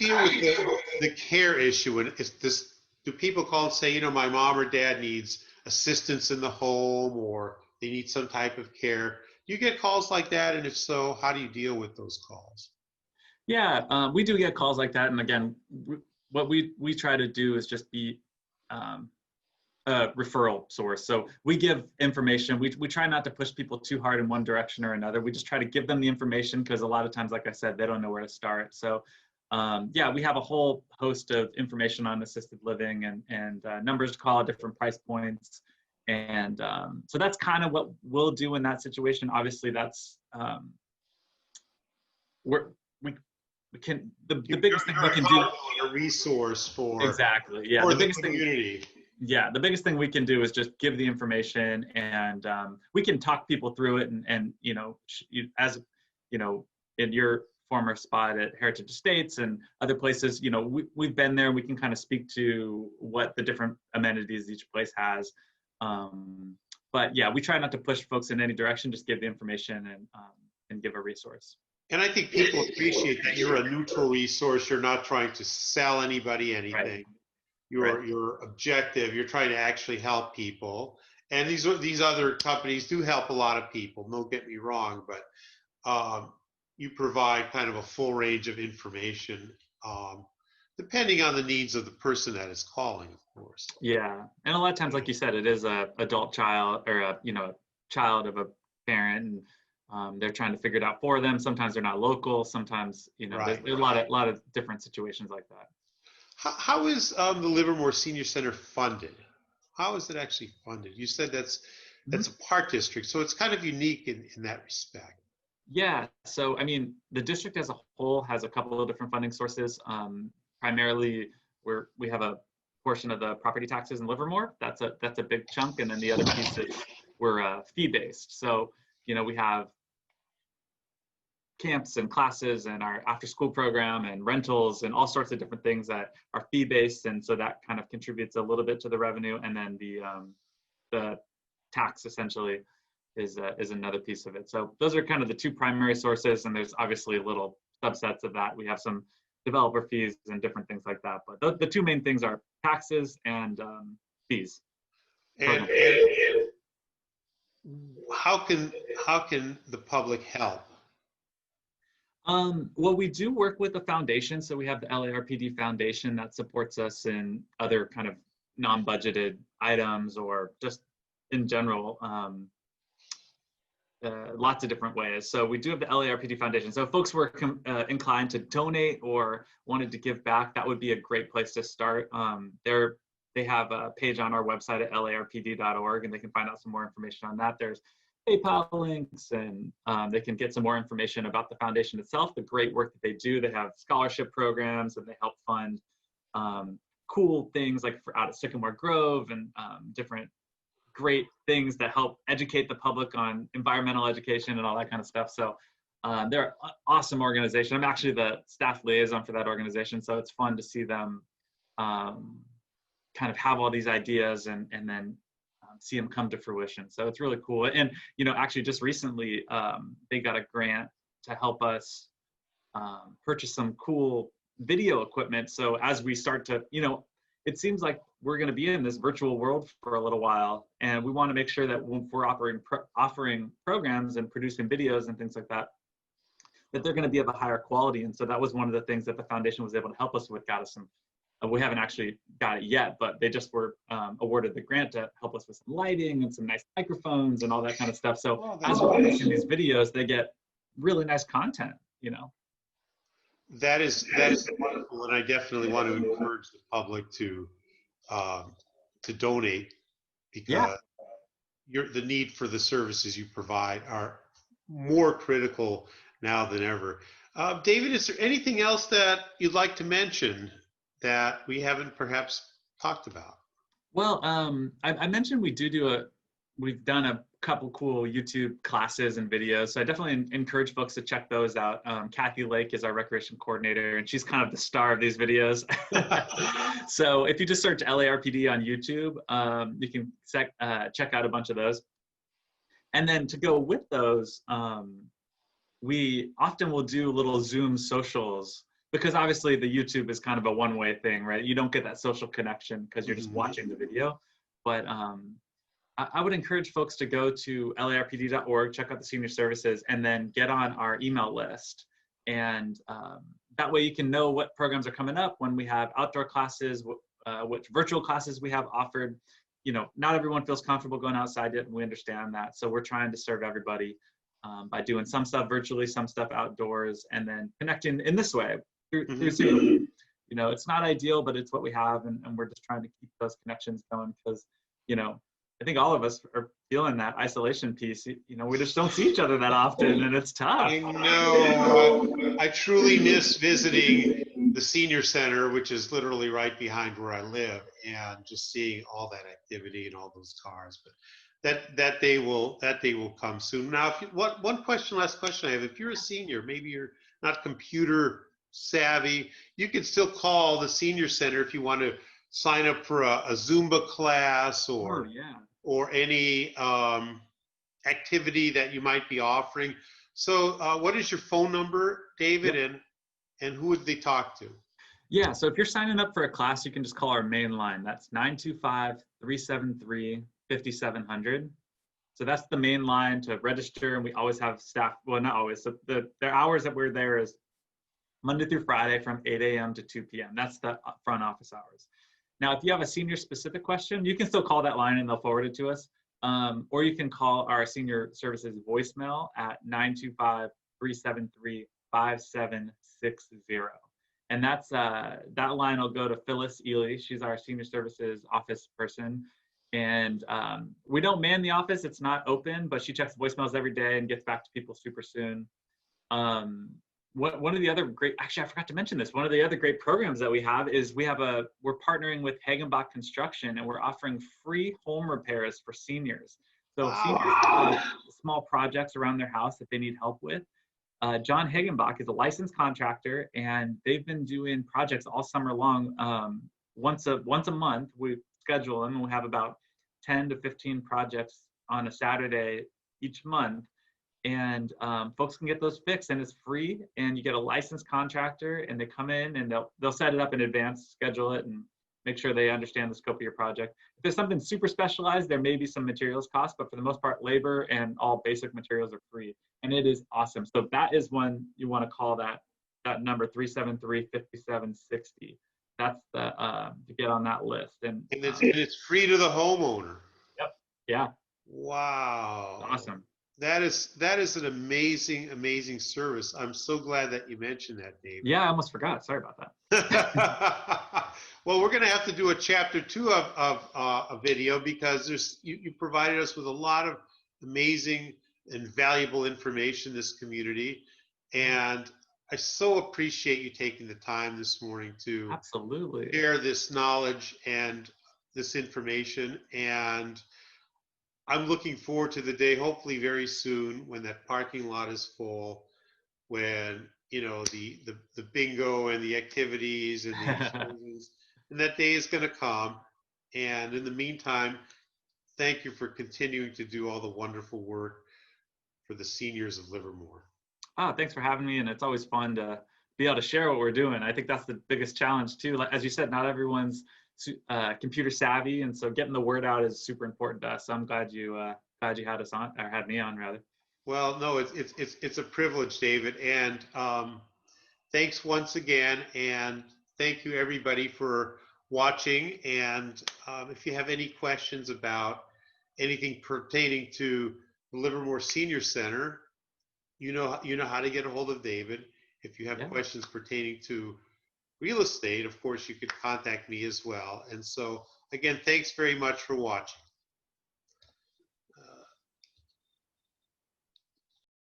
deal with the care issue? And is this, do people call and say, you know, my mom or dad needs assistance in the home, or they need some type of care? Do you get calls like that? And if so, how do you deal with those calls? Yeah, we do get calls like that. And again, what we try to do is just be a referral source. So we give information. We try not to push people too hard in one direction or another. We just try to give them the information, because a lot of times, like I said, they don't know where to start. So yeah, we have a whole host of information on assisted living and numbers to call at different price points. And so that's kind of what we'll do in that situation. Obviously, that's the biggest thing we can do. A resource for exactly, yeah. For the biggest community. thing. Yeah, the biggest thing we can do is just give the information, and we can talk people through it. And you know, as you know, in your former spot at Heritage Estates and other places, you know, we've been there. We can kind of speak to what the different amenities each place has. But yeah, we try not to push folks in any direction. Just give the information and give a resource. And I think people appreciate that you're a neutral resource. You're not trying to sell anybody anything. Right. You're objective. You're trying to actually help people. And these other companies do help a lot of people. Don't get me wrong, but you provide kind of a full range of information, depending on the needs of the person that is calling, of course. Yeah, and a lot of times, like you said, it is a adult child, or a child of a parent, and they're trying to figure it out for them. Sometimes they're not local. Sometimes there's a lot of different situations like that. How is the Livermore Senior Center funded? How is it actually funded? You said that's a park district, so it's kind of unique in that respect. Yeah, so I mean, the district as a whole has a couple of different funding sources. Primarily, we have a portion of the property taxes in Livermore. That's a big chunk, and then the other piece is we're fee-based. So we have camps and classes and our after-school program and rentals and all sorts of different things that are fee-based, and so that kind of contributes a little bit to the revenue. And then the tax essentially is another piece of it. So those are kind of the two primary sources, and there's obviously little subsets of that. We have some developer fees and different things like that, but the two main things are taxes and fees. And how can the public help? Well, we do work with a foundation. So we have the LARPD Foundation that supports us in other kind of non-budgeted items, or just in general, lots of different ways. So we do have the LARPD Foundation. So if folks were inclined to donate or wanted to give back, that would be a great place to start. They have a page on our website at larpd.org, and they can find out some more information on that. There's PayPal links, and they can get some more information about the foundation itself, the great work that they do. They have scholarship programs, and they help fund cool things like out at Sycamore Grove, and different great things that help educate the public on environmental education and all that kind of stuff. So they're an awesome organization. I'm actually the staff liaison for that organization, so it's fun to see them kind of have all these ideas and then see them come to fruition. So it's really cool. And actually just recently they got a grant to help us purchase some cool video equipment. So as we start to, it seems like we're going to be in this virtual world for a little while, and we want to make sure that when we're offering programs and producing videos and things like that, that they're going to be of a higher quality. And so that was one of the things that the foundation was able to help us with. Got us some, we haven't actually got it yet, but they just were awarded the grant to help us with some lighting and some nice microphones and all that kind of stuff. So as we're producing these videos, they get really nice content, That is wonderful, and I definitely want to encourage the public to donate, because the need for the services you provide are more critical now than ever. David, is there anything else that you'd like to mention that we haven't perhaps talked about? Well, I mentioned we've done a couple cool YouTube classes and videos. So I definitely encourage folks to check those out. Kathy Lake is our recreation coordinator, and she's kind of the star of these videos. So if you just search LARPD on YouTube, you can check out a bunch of those. And then to go with those, we often will do little Zoom socials because obviously the YouTube is kind of a one-way thing, right? You don't get that social connection because you're just watching the video. But I would encourage folks to go to larpd.org, check out the senior services, and then get on our email list. And that way you can know what programs are coming up, when we have outdoor classes, which virtual classes we have offered. Not everyone feels comfortable going outside yet, and we understand that. So we're trying to serve everybody by doing some stuff virtually, some stuff outdoors, and then connecting in this way through Zoom. It's not ideal, but it's what we have, and we're just trying to keep those connections going because, I think all of us are feeling that isolation piece. We just don't see each other that often, and it's tough. I know. I truly miss visiting the senior center, which is literally right behind where I live, and just seeing all that activity and all those cars. But that day will come soon. Now, last question I have: if you're a senior, maybe you're not computer savvy, you can still call the senior center if you want to sign up for a Zumba class or any activity that you might be offering. So what is your phone number, David, and who would they talk to? Yeah, so if you're signing up for a class, you can just call our main line. That's 925-373-5700. So that's the main line to register, and we always have staff. Well, not always. So the hours that we're there is Monday through Friday from 8 a.m. to 2 p.m. That's the front office hours. Now, if you have a senior specific question, you can still call that line and they'll forward it to us. Or you can call our senior services voicemail at 925-373-5760. And that line will go to Phyllis Ely. She's our senior services office person. And we don't man the office. It's not open, but she checks voicemails every day and gets back to people super soon. One of the other great, actually, I forgot to mention this. One of the other great programs that we have is we're partnering with Hagenbach Construction, and we're offering free home repairs for seniors. So seniors have small projects around their house that they need help with. John Hagenbach is a licensed contractor, and they've been doing projects all summer long. Once a month, we schedule them, and we have about 10 to 15 projects on a Saturday each month. And folks can get those fixed, and it's free, and you get a licensed contractor, and they come in and they'll set it up in advance, schedule it, and make sure they understand the scope of your project. If there's something super specialized, there may be some materials cost, but for the most part, labor and all basic materials are free, and it is awesome. So that is when you want to call that number, 373-5760. That's to get on that list. And it's free to the homeowner. Yep. Yeah. Wow. Awesome. That is an amazing service. I'm so glad that you mentioned that, Dave. Yeah, I almost forgot. Sorry about that. Well, we're going to have to do a chapter 2 of a video, because you provided us with a lot of amazing and valuable information in this community. And I so appreciate you taking the time this morning to absolutely share this knowledge and this information. And I'm looking forward to the day, hopefully very soon, when that parking lot is full, when the bingo and the activities and the excursions, and that day is going to come. And in the meantime, thank you for continuing to do all the wonderful work for the seniors of Livermore. Thanks for having me, and it's always fun to be able to share what we're doing. I think that's the biggest challenge too. Like, as you said, not everyone's computer savvy, and so getting the word out is super important to us. So I'm glad you had us on, or had me on rather. Well, no, it's a privilege, David, and thanks once again, and thank you everybody for watching. And if you have any questions about anything pertaining to the Livermore Senior Center, you know how to get a hold of David. If you have questions pertaining to real estate, of course, you could contact me as well. And so, again, thanks very much for watching.